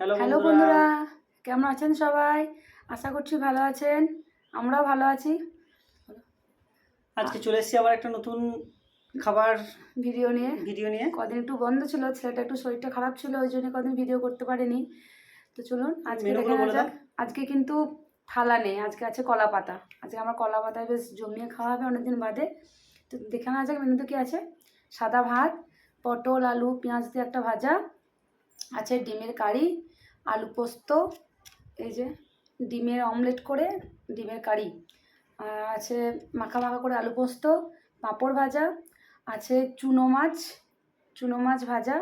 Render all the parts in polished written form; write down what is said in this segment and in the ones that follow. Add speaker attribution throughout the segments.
Speaker 1: Hello
Speaker 2: hello
Speaker 1: বন্ধুরা,
Speaker 2: বন্ধুরা, কেমন আছেন সবাই? আশা করছি ভালো আছেন। আমরাও ভালো আছি।
Speaker 1: আজকে চলে এসেছি আবার একটা নতুন খাবার
Speaker 2: ভিডিও নিয়ে
Speaker 1: ভিডিও নিয়ে।
Speaker 2: কদিন একটু বন্ধ ছিল, ছেলেটা একটু শরীরটা খারাপ ছিল, ওই জন্য কদিন ভিডিও করতে পারিনি। তো চলুন আজকে দেখে
Speaker 1: মেনুগুলো
Speaker 2: নেওয়া
Speaker 1: বলে দাও।
Speaker 2: যাক। আজকে কিন্তু থালা নেই, আজকে আছে কলা পাতা। আজকে আমার কলা পাতায় বেশ জমিয়ে খাওয়া হবে অনেকদিন বাদে। তো দেখে নেওয়া যাক মেনুতে কী আছে। সাদা ভাত, পটল আলু পেঁয়াজ দিয়ে একটা ভাজা আছে, ডিমের কারি, আলু পোস্ত, এই যে ডিমের অমলেট করে ডিমের কারি, আর আছে মাখা মাখা করে আলু পোস্ত, পাঁপড় ভাজা, আছে চুনো মাছ ভাজা।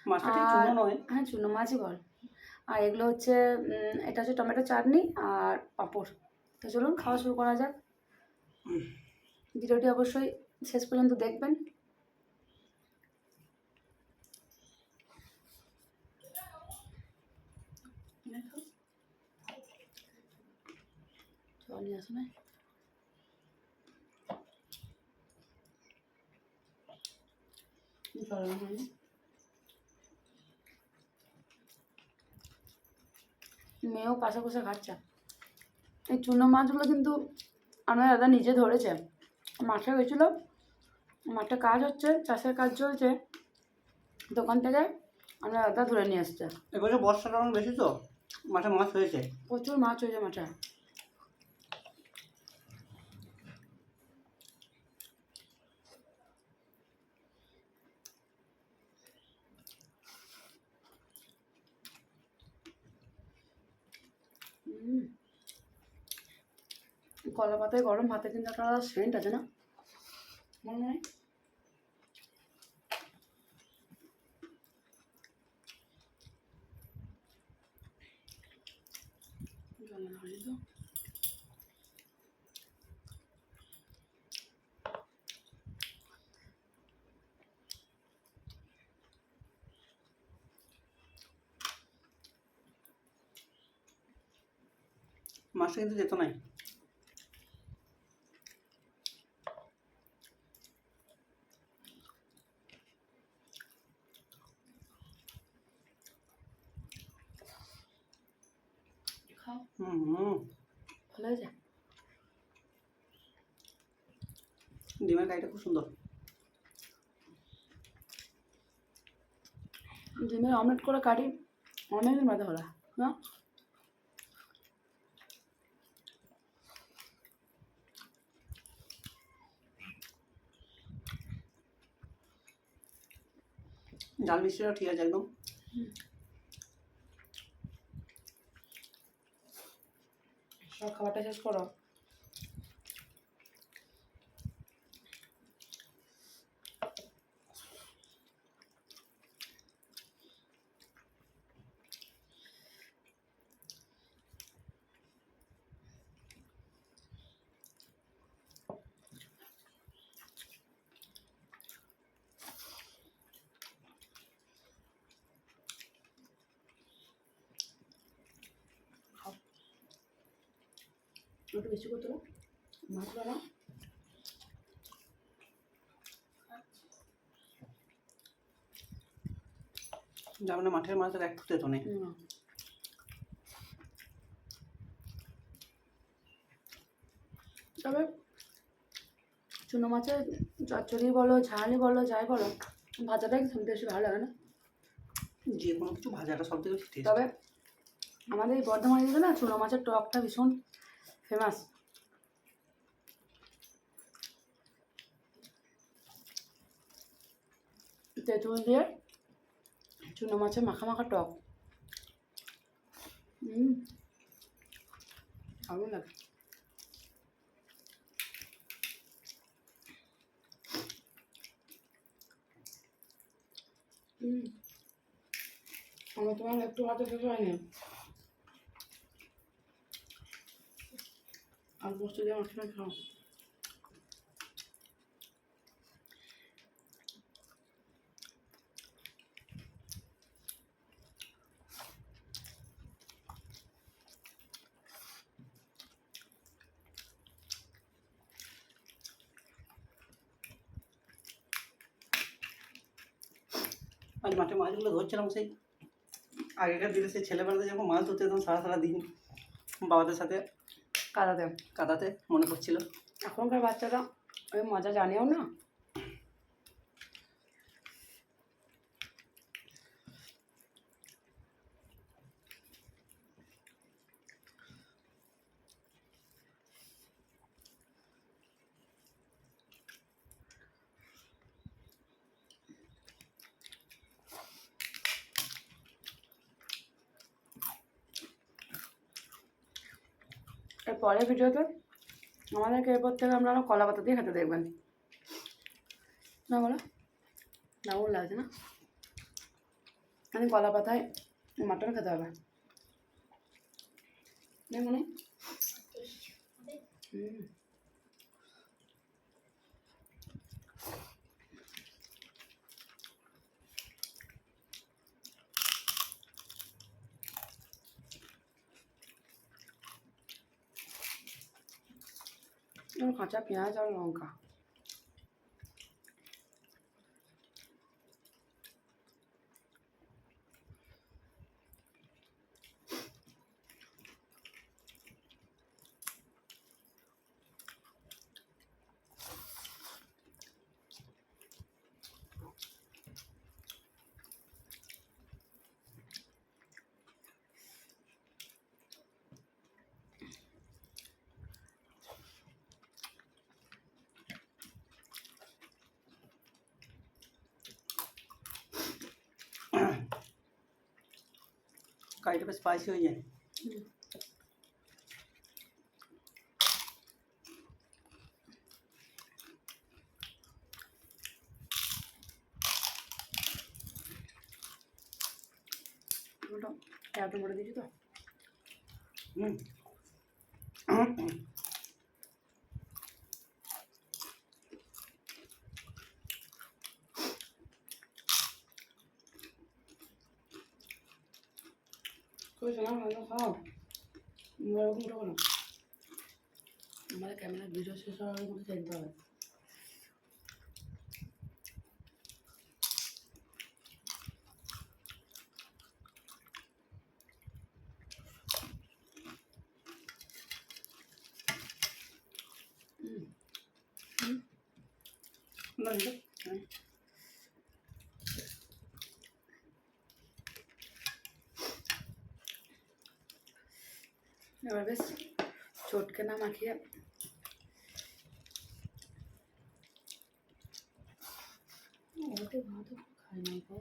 Speaker 1: মাছটা ঠিক
Speaker 2: আর
Speaker 1: চুনো নয়।
Speaker 2: হ্যাঁ, চুনো মাছই বল। আর এগুলো হচ্ছে এটা হচ্ছে টমেটো চাটনি আর পাঁপড়। তো চলুন খাওয়া শুরু করা যাক। ভিডিওটি অবশ্যই শেষ পর্যন্ত দেখবেন। জল নিয়ে আসো না। মেয়েও পাশে বসে খাচ্ছে। এই চুনো মাছগুলো কিন্তু আমার দাদা নিজে ধরেছে। মাঠে গেছিলো, মাঠে কাজ হচ্ছে, চাষের কাজ চলছে, দোকান থেকে আমরা দাদা ধরে নিয়ে আসছে।
Speaker 1: এবছর বর্ষাটা অনেক বেশি তো, মাঠে মাছ হয়েছে।
Speaker 2: প্রচুর মাছ হয়েছে মাঠে। কলা পাতায় গরম ভাতে কিন্তু একটা আলাদা সেন্ট আছে না, মনে হয়।
Speaker 1: মাছটা কিন্তু যেত নাই।
Speaker 2: খাও,
Speaker 1: হুম,
Speaker 2: ভালো হয়েছে।
Speaker 1: ডিমের কারিটা খুব সুন্দর।
Speaker 2: ডিমের অমলেট করে কাটি অনেকদিন বাদে হলো না।
Speaker 1: ঝাল মিষ্টিটা ঠিক আছে একদম।
Speaker 2: সব খাবারটা শেষ করো। খাও, একটু বেশি করতে হবে মাছ বাড়া।
Speaker 1: যার মানে মাঠের মাছটা একটু তেতো নেই।
Speaker 2: তবে চুনো মাছের চচ্চড়ি বলো, ঝালই বলো, যাই বলো, ভাজাটাই বেশি ভালো লাগে না।
Speaker 1: যে কোনো কিছু ভাজাটা সব থেকে বেশি টেস্ট।
Speaker 2: তবে আমাদের এই বর্ধমানে দিকে না চুনো মাছের টকটা ভীষণ ফেমাস। তেঁতুল দিয়ে চুনো মাছের মাখা মাখা টক, ভালো লাগে। আমার তোমার একটু হাতে শেষ হয়নি। আর বস্তু দিয়ে মাছ খাও।
Speaker 1: আজ মাঠে মাছগুলো ধরছিলাম, সেই আগেকার দিনে সেই ছেলেবেলাতে যখন মাছ ধরতে যেতাম সারা সারা দিন বাবাদের সাথে
Speaker 2: কাদাতে।
Speaker 1: কাদাতে, মনে পড়ছিল।
Speaker 2: এখনকার বাচ্চারা ওই মজা জানেও না। এর পরের ভিডিওতে আমাদেরকে এরপর থেকে আমরা কলা পাতা দিয়ে খেতে দেখবেন না, বলো দারুণ লাগছে না? আমি কলা পাতায় মাটন খেতে হবে না মনে? কাঁচা পেঁয়াজ আর লঙ্কা।
Speaker 1: কারিটা বেশ স্পাইসি হয়ে যায়।
Speaker 2: টমেটো দিয়েছি তো। ভালো খাও, এরকম করো। আমাদের ক্যামেরা ভিডিও শেষ হওয়ার মধ্যে দেখতে হবে। এবার বেশ চটকে না মাখিয়ে ওতে ভাতও খাই না গো।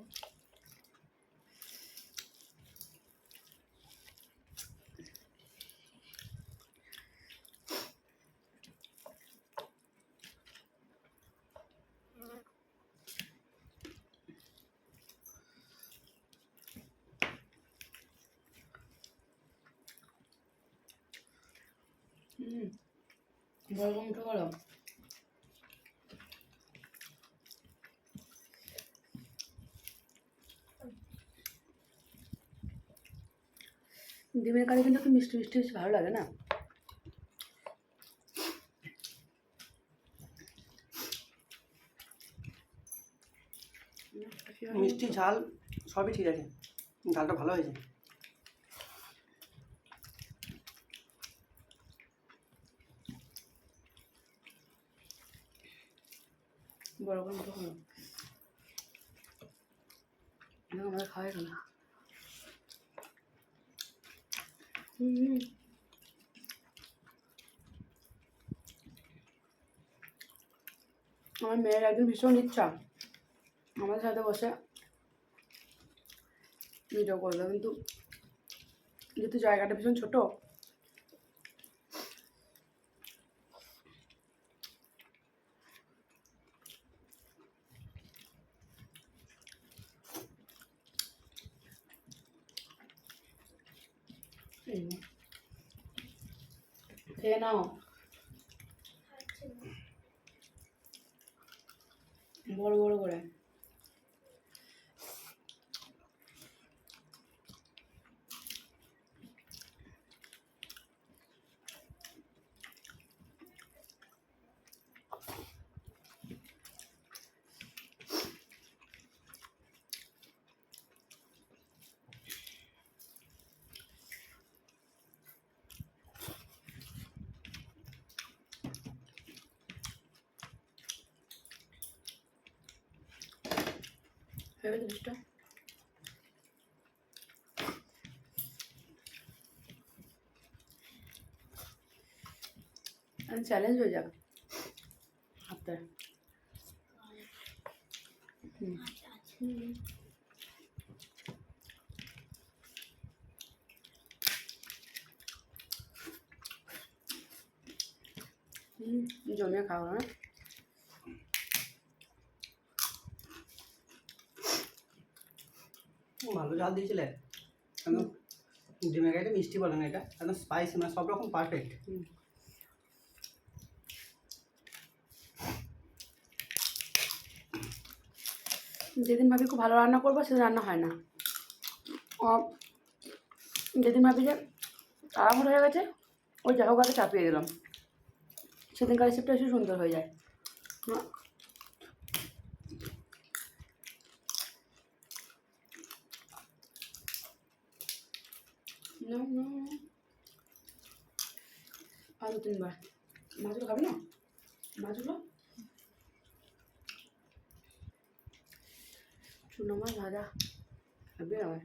Speaker 2: বড় মুঠো করো। ডিমের কারি কিন্তু একটু মিষ্টি মিষ্টি বেশ ভালো লাগে না?
Speaker 1: মিষ্টি ঝাল সবই ঠিক আছে, ঝালটা ভালো হয়েছে।
Speaker 2: বড় করে মুঠো করো, আমরা খাওয়াই না। আমার মেয়ের একদিন ভীষণ ইচ্ছা আমাদের সাথে বসে ভিডিও করবে, কিন্তু যেহেতু জায়গাটা ভীষণ ছোট খেয়ে নাও বড় বড় করে। ভেবে জিনিসটা চ্যালেঞ্জ হয়ে যাক হাতে জমিয়ে খাওয়া না
Speaker 1: ভালো জাল দিয়েছিলে একদম ডিমের গাড়িটা মিষ্টি বলে না, এটা একদম স্পাইসি, মানে সব রকম পারফেক্ট।
Speaker 2: যেদিন ভাবি খুব ভালো রান্না করবো সেদিন রান্না হয় না, যেদিন ভাবি যে তাড়াহুড়ো হয়ে গেছে ওই যা হোক আগে চাপিয়ে দিলাম, সেদিনকার রেসিপিটা একটু সুন্দর হয়ে যায়। আর 2-3 বার মাছগুলো খাবি না, মাছগুলো চুনো মাছ ভাজা খাবি আমার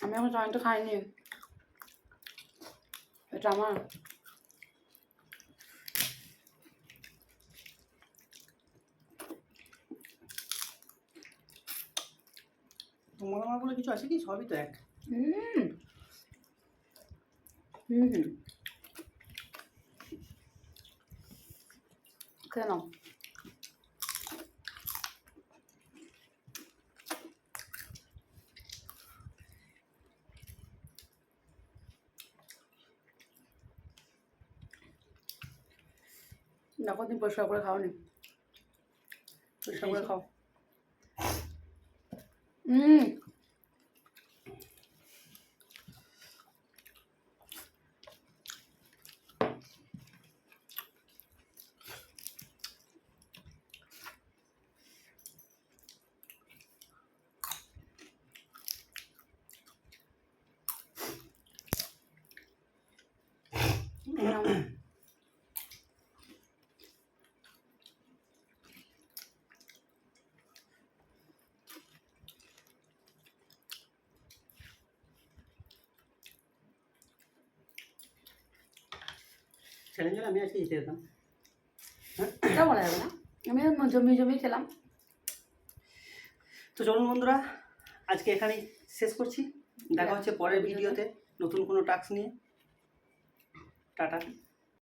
Speaker 2: আমি এখন চাউমিনটা খাইনি, এটা আমার
Speaker 1: তোমার আমার বলে কিছু আছে কি, সবই তো এক।
Speaker 2: কেন দেখো তুমি পরিষ্কার করে খাওনি, পরিষ্কার করে খাও।
Speaker 1: চ্যালেঞ্জ হলে আমি আজকে জিতে যেতাম।
Speaker 2: এটা বলা যাবে না, আমি জমিয়ে জমিয়ে খেলাম।
Speaker 1: তো চলুন বন্ধুরা, আজকে এখানেই শেষ করছি, দেখা হচ্ছে পরের ভিডিওতে নতুন কোনো টাস্ক নিয়ে। টাটা।